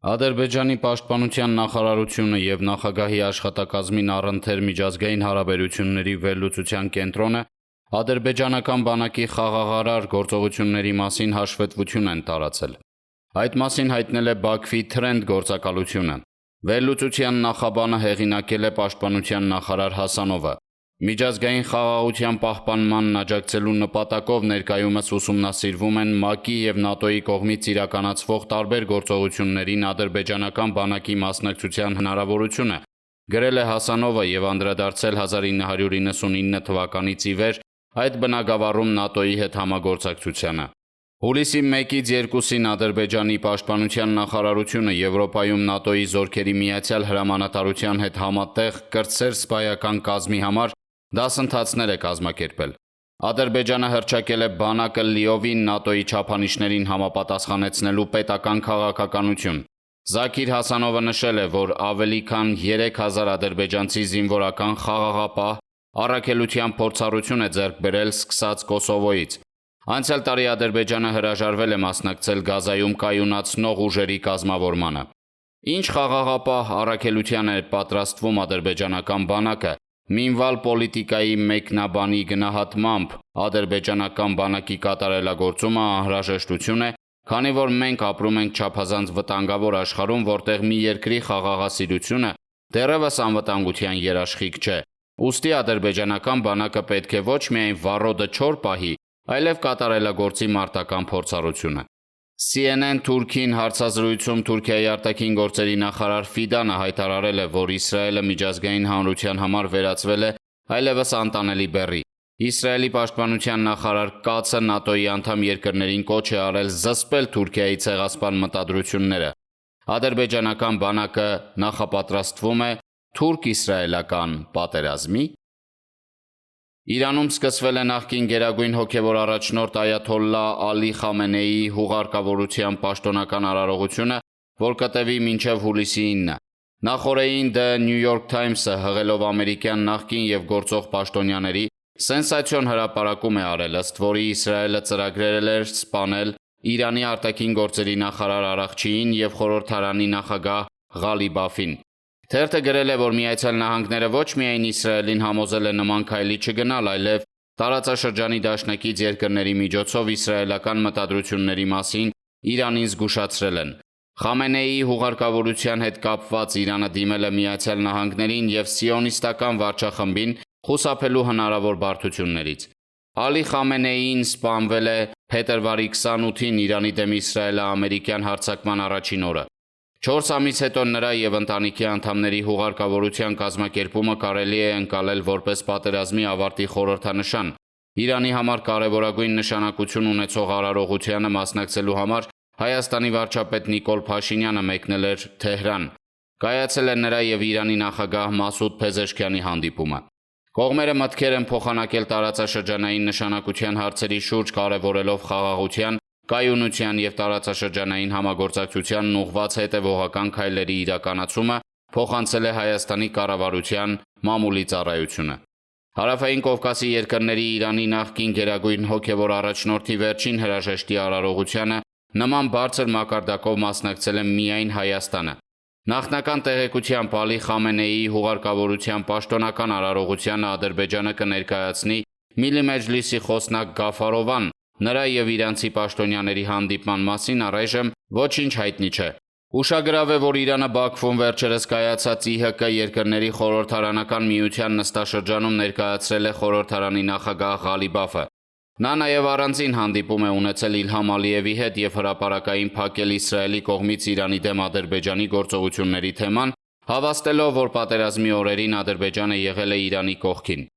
Ադրբեջանի պաշտպանության նախարարությունը և նախագահի աշխատակազմին առընթեր միջազգային հարաբերությունների վերլուծության կենտրոնը ադրբեջանական բանակի խաղաղարար գործողությունների մասին հաշվետվություն են տարածել։ Այդ մասին հայտնել է Բաքվի Թրենդ գործակալությունը։ Վերլուծության նախաբանը հեղինակել է պաշտպանության նախարար Հասանովը։ Միջազգային խաղաղության պահպանմանն աջակցելու նպատակով ներկայումս ուսումնասիրվում են ՄԱԿ-ի և ՆԱՏՕ-ի կողմից իրականացվող տարբեր գործողություններին ադրբեջանական բանակի մասնակցության հնարավորությունը, գրել է Հասանովը և անդրադարձել 1999 թվականից ի վեր այդ բնագավառում ՆԱՏՕ-ի հետ համագործակցությանը։ Հուլիսի 1-ից 2-ին Ադրբեջանի պաշտպանության նախարարությունը Եվրոպայում ՆԱՏՕ-ի զորքերի միացյալ հրամանատարության հետ համատեղ կրտսեր սպայական կազմի համար դասընթացներ է կազմակերպել։ Ադրբեջանը հռչակել է բանակը լիովին ՆԱՏՕ-ի չափանիշներին համապատասխանեցնելու պետական քաղաքականություն։ Զաքիր Հասանովը նշել է, որ ավելի քան 3000 ադրբեջանցի զինվորական խաղաղապահ առաքելության փորձառություն է ձեռք բերել սկսած Կոսովոյից։ Անցյալ տարի Ադրբեջանը հրաժարվել է մասնակցել Գազայում կայունացնող ուժերի կազմավորմանը։ Ինչ խաղաղապահ առաքելության է պատրաստվում ադրբեջանական բանակը, Մինվալ պոլիտիկայի մեկնաբանի գնահատմամբ ադրբեջանական բանակի կատարելագործումը անհրաժեշտություն է, քանի որ մենք ապրում ենք չափազանց վտանգավոր աշխարհում, որտեղ մի երկրի խաղաղասիրությունը դեռևս անվտանգության երաշխիք չէ։ Ուստի ադրբեջանական բանակը պետք է ոչ միայն վառոդը չոր պահի, այլև կատարելագործի մարտական փորձառությունը։ CNN Թուրքին հարցազրույցում Թուրքիայի արտաքին գործերի նախարար Ֆիդանը հայտարարել է, որ Իսրայելը միջազգային հանրության համար վերածվել է այլևս անտանելի բեռի։ Իսրայելի պաշտպանության նախարար Կացը ՆԱՏՕ-ի անդամ երկրներին կոչ է արել զսպել Թուրքիայի ցեղասպան մտադրությունները։ Ադրբեջանական բանակը նախապատրաստվում է թուրք-իսրայելական պատերազմի։ Իրանում սկսվել է նախկին գերագույն հոգևոր առաջնորդ այաթոլլահ Ալի Խամենեիի հուղարկավորության պաշտոնական արարողությունը, որ կտևի մինչև հուլիսի 9։ Նախօրեին The New York Times-ը հղելով ամերիկյան նախկին և գործող պաշտոնյաների սենսացիոն հրապարակում է արել, ըստ որի Իսրայելը ծրագրել էր սպանել Իրանի արտաքին գործերի նախարար Արաղչիին և խորհրդարանի նախագահ Ղալիբաֆին։ Թերթը գրել է, որ Միացյալ Նահանգները ոչ միայն Իսրայելին համոզել է նման քայլի չգնալ, այլև տարածաշրջանի դաշնակից երկրների միջոցով իսրայելական մտադրությունների մասին Իրանին զգուշացրել են։ Խամենեիի հուղարկավորության հետ կապված Իրանը դիմել է Միացյալ Նահանգներին և սիոնիստական վարչախմբին խուսափելու հնարավոր բարդություններից։ Ալի Խամենեին սպանվել է փետրվարի 28-ին Իրանի դեմ իսրայելա-ամերիկյան հարձակման առաջին օրը։ 4 ամիս հետո նրա և ընտանիքի անդամների հուղարկավորության կազմակերպումը կարելի է ընկալել որպես պատերազմի ավարտի խորհրդանշան։ Իրանի համար կարևորագույն նշանակություն ունեցող արարողությանը մասնակցելու համար Հայաստանի վարչապետ Նիկոլ Փաշինյանը մեկնել էր Թեհրան։ Կայացել է նրա և Իրանի նախագահ Մասուդ Փեզեշքյանի հանդիպումը։ Կողմերը մտքեր են փոխանակել տարածաշրջանային նշանակության հարցերի շուրջ, կարևորելով խաղաղության, կայունության և տարածաշրջանային համագործակցությանն ուղղված հետևողական քայլերի իրականացումը, փոխանցել է Հայաստանի կառավարության մամուլի ծառայությունը։ Հարավային Կովկասի երկրների Իրանի նախկին գերագույն հոգևոր առաջնորդի վերջին հրաժեշտի արարողությանը նման բարձր մակարդակով մասնակցել է միայն Հայաստանը։ Նախնական տեղեկությամբ Ալի Խամենեիի հուղարկավորության պաշտոնական արարողությանը Ադրբեջանը կներկայացնի Միլի Մեջլիսի խոսնակ Գաֆարովան, նրա և իրանցի պաշտոնյաների հանդիպման մասին առայժմ ոչինչ հայտնի չէ։ Ուշագրավ է, որ Իրանը Բաքվում վերջերս կայացած ԻՀԿ երկրների խորհրդարանական միության նստաշրջանում ներկայացրել է խորհրդարանի նախագահ Ղալիբաֆը։ Նա նաև առանձին հանդիպում է ունեցել Իլհամ Ալիևի հետ և հրապարակային փակել Իսրայելի կողմից Իրանի դեմ Ադրբեջանի գործողությունների թեման, հավաստելով, որ պատերազմի օրերին Ադրբեջանը եղել է Իրանի կողքին։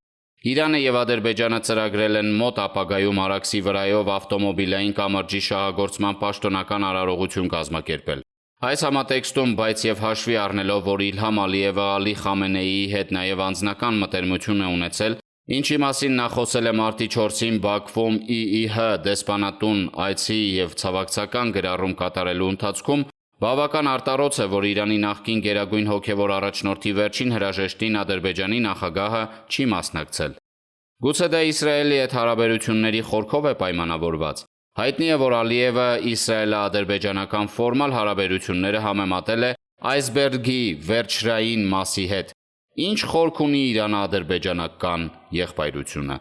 Իրանը և Ադրբեջանը ծրագրել են մոտ ապագայում Արաքսի վրայով ավտոմոբիլային կամրջի շահագործման պաշտոնական արարողություն կազմակերպել։ Այս համատեքստում, բայց և հաշվի առնելով, որ Իլհամ Ալիևը Ալի Խամենեիի հետ նաև անձնական մտերմություն է ունեցել, ինչի մասին նա խոսել է մարտի 4-ին Բաքվում ԻԻՀ դեսպանատուն այցի և ցավակցական գրառում կատարելու ընթացքում, բավական արտառոց է, որ Իրանի նախկին գերագույն հոգևոր առաջնորդի վերջին հրաժեշտին Ադրբեջանի նախագահը չի մասնակցել։ Գուցե դա Իսրայելի հետ հարաբերությունների խորքով է պայմանավորված։ Հայտնի է, որ Ալիևը իսրայելա-ադրբեջանական ֆորմալ հարաբերությունները համեմատել է այսբերգի վերջրային մասի հետ։ Ինչ խորք ունի Իրան-ադրբեջանական եղբայրությունը։